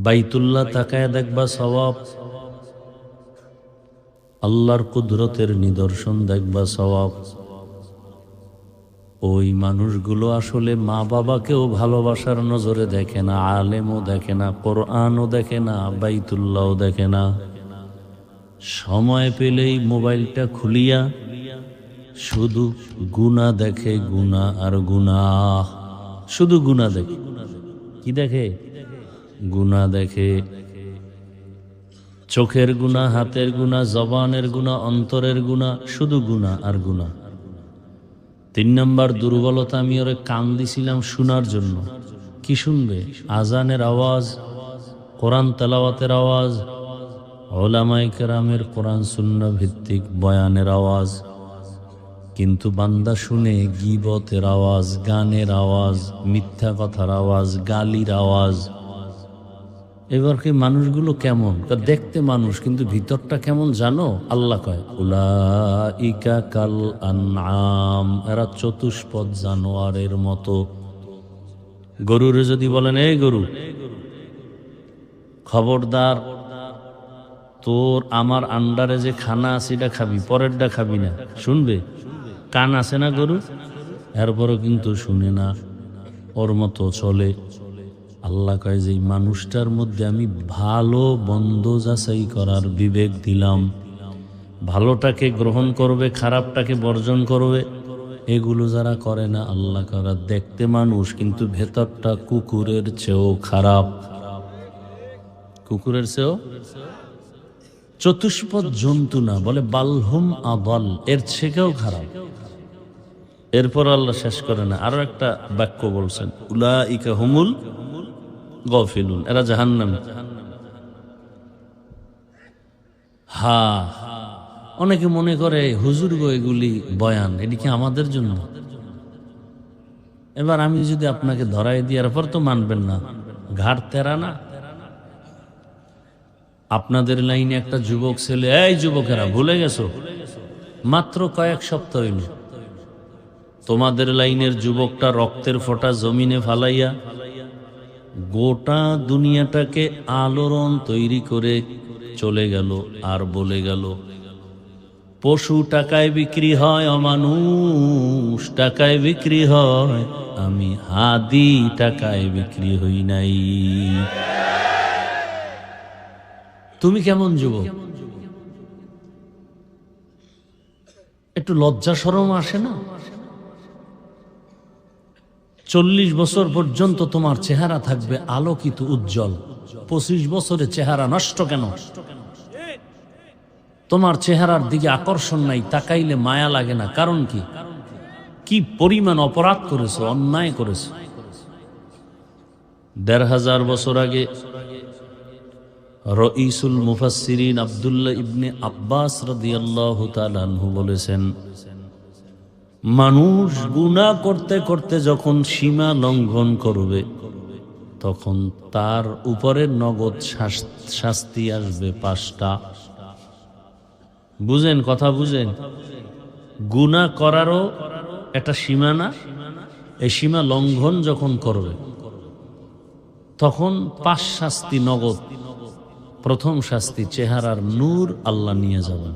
বাইতুল্লাহ তাকায় দেখবা সওয়াব, আল্লাহর কুদরতের নিদর্শন দেখবা সওয়াব। ওই মানুষগুলো আসলে মা বাবাকেও ভালোবাসার নজরে দেখে না, আলেমও দেখে না, কোরআনও দেখে না, বাইতুল্লাহও দেখে না। সময় পেলেই মোবাইলটা খুলিয়া শুধু গুনাহ দেখে, গুনাহ আর গুনাহ, শুধু গুনাহ দেখে। কি দেখে? গুনাহ দেখে। চোখের গুনাহ, হাতের গুনাহ, জবানের গুনাহ, অন্তরের গুনাহ, শুধু গুনাহ আর গুনাহ। 3 নম্বর দুর্বলতা, আমি ওরে কান দিছিলাম শোনার জন্য। কি শুনবে? আজানের আওয়াজ, কোরআন তেলাওয়াতের আওয়াজ, উলামায়ে কেরামের কোরআন সুন্নাহ ভিত্তিক বয়ানের আওয়াজ। কিন্তু বান্দা শুনে গীবতের আওয়াজ, গানের আওয়াজ, মিথ্যা কথার আওয়াজ, গালির আওয়াজ। এবার কি মানুষগুলো কেমন? দেখতে মানুষ কিন্তু ভিতরটা কেমন জানো? আল্লাহ কয় উলাইকা কাল আনআম, এরা চতুষ্পদ জানোয়ারের মতো। গরুরে যদি বলেন এই গরু খবরদার, তোর আমার আন্ডারে যে খানা আছে এটা খাবি, পরেরটা খাবি না, শুনবে? কান আছে না গরু? এরপরও কিন্তু শুনে না, ওর মতো চলে। আল্লাহ কয় যে মানুষটার মধ্যে আমি ভালো মন্দ যাচাই করার বিবেক দিলাম, ভালোটাকে গ্রহণ করবে, খারাপটাকে বর্জন করবে। এগুলো যারা করে না, আল্লাহ করা দেখতে মানুষ কিন্তু ভেতরটা কুকুরের চেয়েও খারাপ, কুকুরের চেয়েও। চতুষ্পদ জন্তু না, বলে বালহুম আদাল, এর থেকেও খারাপ। এরপর আল্লাহ শেষ করে না, আরো একটা বাক্য বলছেন, উলাইকা হুমুল গাফিলুন, এরা জাহান্নামী। অনেকে মনে করে হুজুর গো এগুলি বয়ান, এদিকে আমাদের জন্য। এবার আমি যদি আপনাকে ধরাই দিই, এরপর তো মানবেন না, ঘাট তেরা না। আপনাদের লাইনে একটা যুবক ছেলে, এই যুবকেরা ভুলে গেছো, মাত্র কয়েক সপ্তাহ হইল তোমাদের লাইনের যুবকটা রক্তের ফোঁটা জমিনে ফালাইয়া গোটা দুনিয়াটাকে আলোড়ন তৈরি করে চলে গেল। আর বলে গেল, পশু টাকায় বিক্রি হয়, অমানুষ টাকায় বিক্রি হয়, আমি হাদি টাকায় বিক্রি হই নাই। তুমি কেমন যুবক? একটু লজ্জা শরম আসে না? 40 বছর পর্যন্ত তোমার চেহারা থাকবে আলোকিত উজ্জ্বল, 25 বছরে চেহারা নষ্ট কেন? তোমার চেহারার দিকে আকর্ষণ নাই, তাকাইলে মায়া লাগে না, কারণ কি? কি পরিমাণ অপরাধ করেছো, অন্যায় করেছো। 1500 বছর আগে রঈসুল মুফাসসিরিন আব্দুল্লাহ ইবনে আব্বাস রাদিয়াল্লাহু তাআলা আনহু বলেছেন, মানুষ গুনাহ করতে করতে যখন সীমা লঙ্ঘন করবে, তখন তার উপরে নগদ শাস্তি আসবে 5টা। বুঝেন কথা? বুঝেন? গুনাহ করারও একটা সীমা না? এই সীমা লঙ্ঘন যখন করবে তখন 5 শাস্তি নগদ। প্রথম শাস্তি, চেহারার নূর আল্লাহ নিয়ে যাবেন,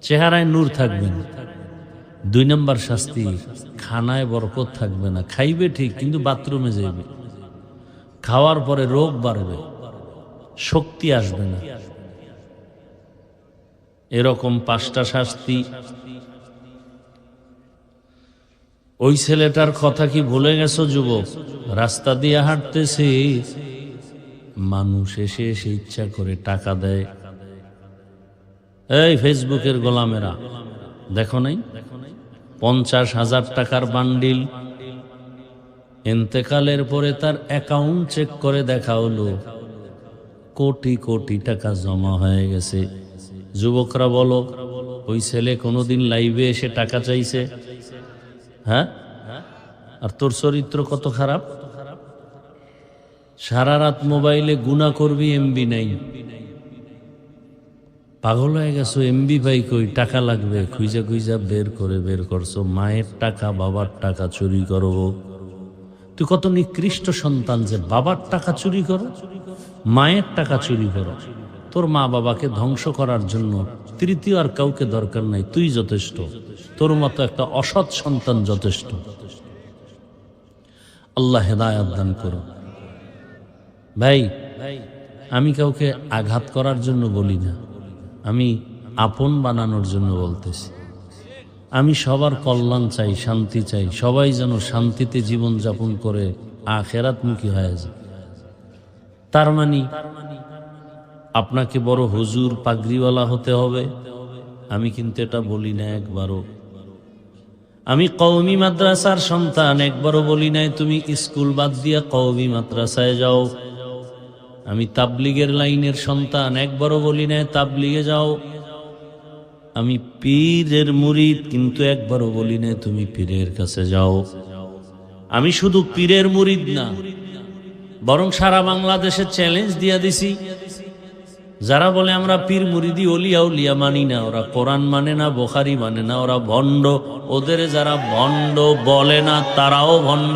চেহারায় নূর থাকবেন। 2 নম্বর শাস্তি, খানায় বরকত থাকবে না, খাইবে ঠিক কিন্তু বাথরুমে যাইবে, খাওয়ার পরে রোগ বাড়বে, শক্তি আসবে না। এরকম 5টা শাস্তি। ওই ছেলেটার কথা কি ভুলে গেছো যুবক? রাস্তা দিয়ে হাঁটতেছে, মানুষ এসে এসে ইচ্ছা করে টাকা দেয়। এই ফেসবুকের গোলামেরা, দেখো নাই 50,000 টাকার বান্ডিল, ইন্তেকালের পরে তার অ্যাকাউন্ট চেক করে দেখা হলো কোটি কোটি টাকা জমা হয়ে গেছে। যুবকরা বলো, ওই ছেলে কোনোদিন লাইভে এসে টাকা চাইছে? হ্যাঁ? আর তোর চরিত্র কত খারাপ! সারা রাত মোবাইলে গুনাহ করবি, এমবি নাই, পাগল হয়ে গেছো। এমবি ভাই কই, টাকা লাগবে, খুঁজা খুঁজা বের করছো। মায়ের টাকা, বাবার টাকা চুরি করবো, তুই কত নিকৃষ্ট সন্তান যে বাবার টাকা চুরি করো, মায়ের টাকা চুরি করো। তোর মা বাবাকে ধ্বংস করার জন্য তৃতীয় আর কাউকে দরকার নাই, তুই যথেষ্ট। তোর মতো একটা অসৎ সন্তান যথেষ্ট। আল্লাহ হেদায়েত দান করো। ভাই, আমি কাউকে আঘাত করার জন্য বলি না, আমি আপন বানানোর জন্য বলতেছি। আমি সবার কল্যাণ চাই, শান্তি চাই, সবাই যেন শান্তিতে জীবন যাপন করে আখিরাতমুখী হয়ে যায়। তার মানে আপনাকে বড় হুজুর পাগড়িওয়ালা হতে হবে, আমি কিন্তু এটা বলি না একবারও। আমি কওমি মাদ্রাসার সন্তান, একবারও বলি নাই তুমি স্কুল বাদ দিয়া কওমি মাদ্রাসায় যাও। আমি তাবলিগের লাইনের সন্তান, একবারও বলি নাই তাবলিগে যাও। আমি পীরের মুরিদ, কিন্তু একবারও বলি নাই তুমি পীরের কাছে যাও। আমি শুধু পীরের মুরিদ না, বরং সারা বাংলাদেশে চ্যালেঞ্জ দিয়া দিছি, যারা বলে আমরা পীর মুরিদি ওলিয়া উলিয়া মানি না, ওরা কোরআন মানে না, বুখারী মানে না, ওরা ভণ্ড। ওদের যারা ভণ্ড বলে না তারাও ভণ্ড,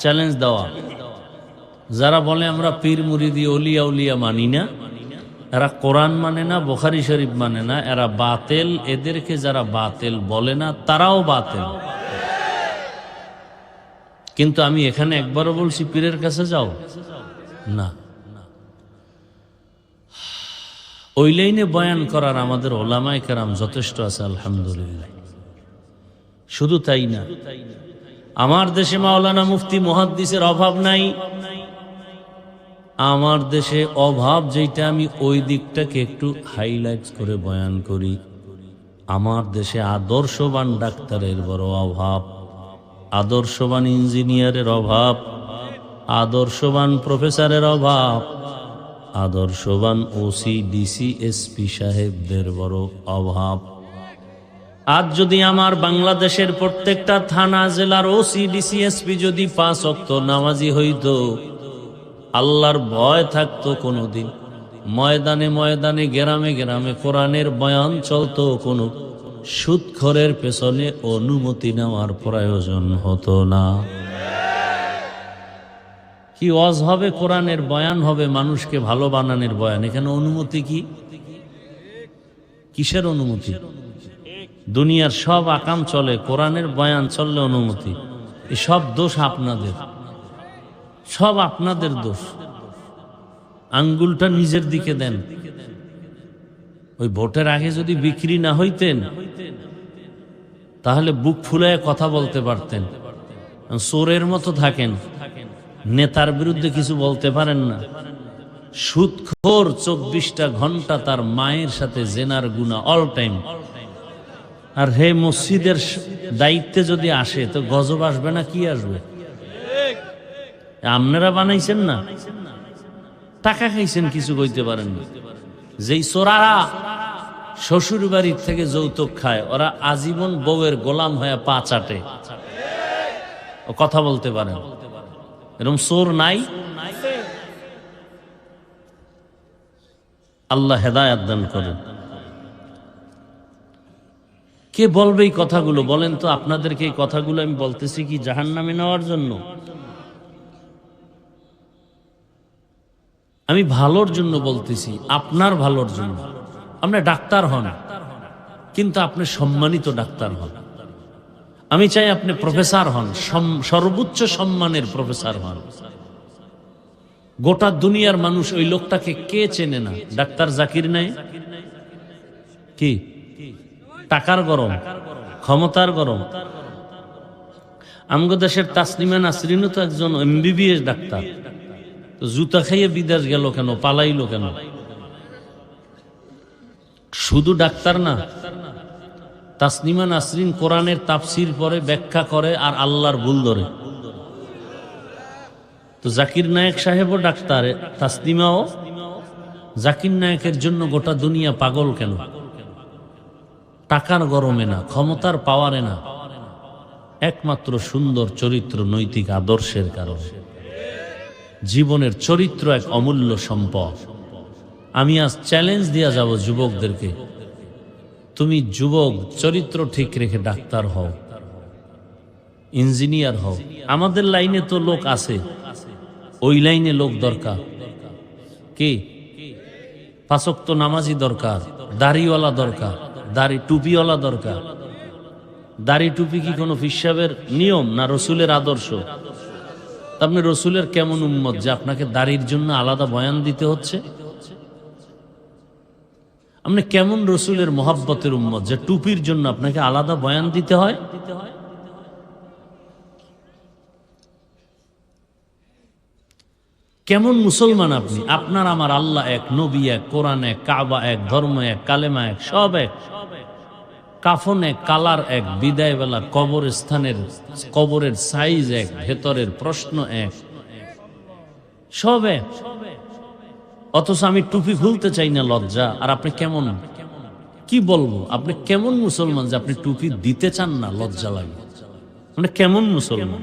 চ্যালেঞ্জ দেওয়া। যারা বলে আমরা পীর মুরিদি ওলিয়া উলিয়া মানি না, এরা কোরআন মানে না, বুখারী শরীফ মানে না, এরা বাতেল। এদেরকে যারা বাতেল বলে না তারাও বাতেল। কিন্তু আমি এখানে একবারও বলছি পীরের কাছে যাও না। ওই লাইনে বয়ান করার আমাদের ওলামায়ে কেরাম যথেষ্ট আছে, আলহামদুলিল্লাহ। শুধু তাই না, আমার দেশে মাওলানা মুফতি মুহাদ্দিসের অভাব নাই। আমার দেশে অভাব যেটা, আমি ওই দিকটাকে একটু হাইলাইট করে বয়ান করি। আমার দেশে আদর্শবান ডাক্তারের বড় অভাব, আদর্শবান ইঞ্জিনিয়ারের অভাব, আদর্শবান প্রফেসরের অভাব, আদর্শবান ওসি ডিসি এসপি সাহেবদের বড় অভাব। আজ যদি আমার বাংলাদেশের প্রত্যেকটা থানা জেলার ওসি ডিসি এসপি যদি 5 ওয়াক্ত নামাজি হইতো, আল্লাহর ভয় থাকতো, কোনোদিন ময়দানে ময়দানে গ্রামে গ্রামে কোরআনের বয়ান চলতো, কোনো সুদখোরের পেছনে অনুমতি নেওয়ার প্রয়োজন হতো না। কি ওয়াজ হবে, কোরআনের বয়ান হবে, মানুষকে ভালো বানানোর বয়ান। এখানে অনুমতি কি? কিসের অনুমতি? দুনিয়ার সব আকাম চলে, কোরআনের বয়ান চললে অনুমতি। এই সব দোষ আপনাদের, সব আপনাদের দোষ। আঙ্গুলটা নিজের দিকে দেন। ওই ভোটের আগে যদি বিক্রি না হইতেন, তাহলে বুক ফুলায় কথা বলতে পারতেন। চোরের মতো থাকেন, নেতার বিরুদ্ধে কিছু বলতে পারেন না। সুদখোর 24টা ঘন্টা তার মায়ের সাথে জেনার গুনাহ অল টাইম। আর হে মসজিদের দায়িত্বে যদি আসে, তো গজব আসবে না কি আসবে? আপনারা বানাইছেন না, টাকা খাইছেন, কিছু কইতে পারেন না। যেই চোরারা শ্বশুর বাড়ির থেকে যৌতুক খায়, ওরা আজীবন বউয়ের গোলাম হয়ে পা চাটে, কথা বলতে পারেন। এরকম চোর নাই? আল্লাহ হেদায়েত দান করেন। কে বলবে এই কথাগুলো? বলেন তো, আপনাদেরকে এই কথাগুলো আমি বলতেছি কি জাহান্নামে নেওয়ার জন্য? আমি ভালোর জন্য বলতেছি, আপনার ভালোর জন্য। আপনি ডাক্তার হন, কিন্তু আপনি সম্মানিত ডাক্তার হন। আমি চাই আপনি প্রফেসর হন, সর্বোচ্চ সম্মানের প্রফেসর হন। গোটা দুনিয়ার মানুষ ওই লোকটাকে কে চেনে না? ডাক্তার জাকির নাই কি? টাকার গরম, ক্ষমতার গরম। আমগো দেশের তাসলিমা নাসরিনও তো একজন MBBS ডাক্তার, তো জুতা খাইয়ে বিদেশ গেল কেন, পালাইলো কেন? শুধু ডাক্তার না, তাসলিমা নাসরিন কোরআনের তাফসির পড়ে, ব্যাখ্যা করে, আর আল্লাহর ভুল ধরে। তো জাকির নায়েক সাহেবও ডাক্তার, তাসলিমাও। জাকির নায়েকের জন্য গোটা দুনিয়া পাগল কেন? টাকার গরমে না, ক্ষমতার পাওয়ারে না, একমাত্র সুন্দর চরিত্র, নৈতিক আদর্শের কারণে। জীবনের চরিত্র এক অমূল্য সম্পদ। আমি আজ চ্যালেঞ্জ দিয়া যাব যুবকদেরকে, তুমি যুবক চরিত্র ঠিক রেখে ডাক্তার হও। ইঞ্জিনিয়ার হও। আমাদের লাইনে তো লোক আছে, ওই লাইনে লোক দরকার। কে? পাঁচ ওয়াক্ত নামাজি দরকার, দাড়িওয়ালা দরকার, দাড়ি টুপিওয়ালা দরকার। দাড়ি টুপি কি কোনো হিসাবের নিয়ম না রসুলের আদর্শ? আপনি রসুলের কেমন উম্মত যে আপনাকে দাড়ির জন্য আলাদা বয়ান দিতে হচ্ছে? আপনি কেমন রসুলের মোহাব্বতের উম্মত যে টুপির জন্য আপনাকে আলাদা বয়ান দিতে হয়? কেমন মুসলমান আপনি? আপনার আমার আল্লাহ এক, নবী এক, কোরআন এক, কাবা এক, ধর্ম এক, কালেমা এক, সব এক। কাফন এক, কালার এক, বিদায় বেলা কবর স্থানের কবরের সাইজ এক, ভেতরের প্রশ্ন এক, সব এক। অথচ আমি টুপি খুলতে চাই না, লজ্জা। আর আপনি কেমন, কি বলবো, আপনি কেমন মুসলমান যে আপনি টুপি দিতে চান না, লজ্জা লাগে? মানে কেমন মুসলমান?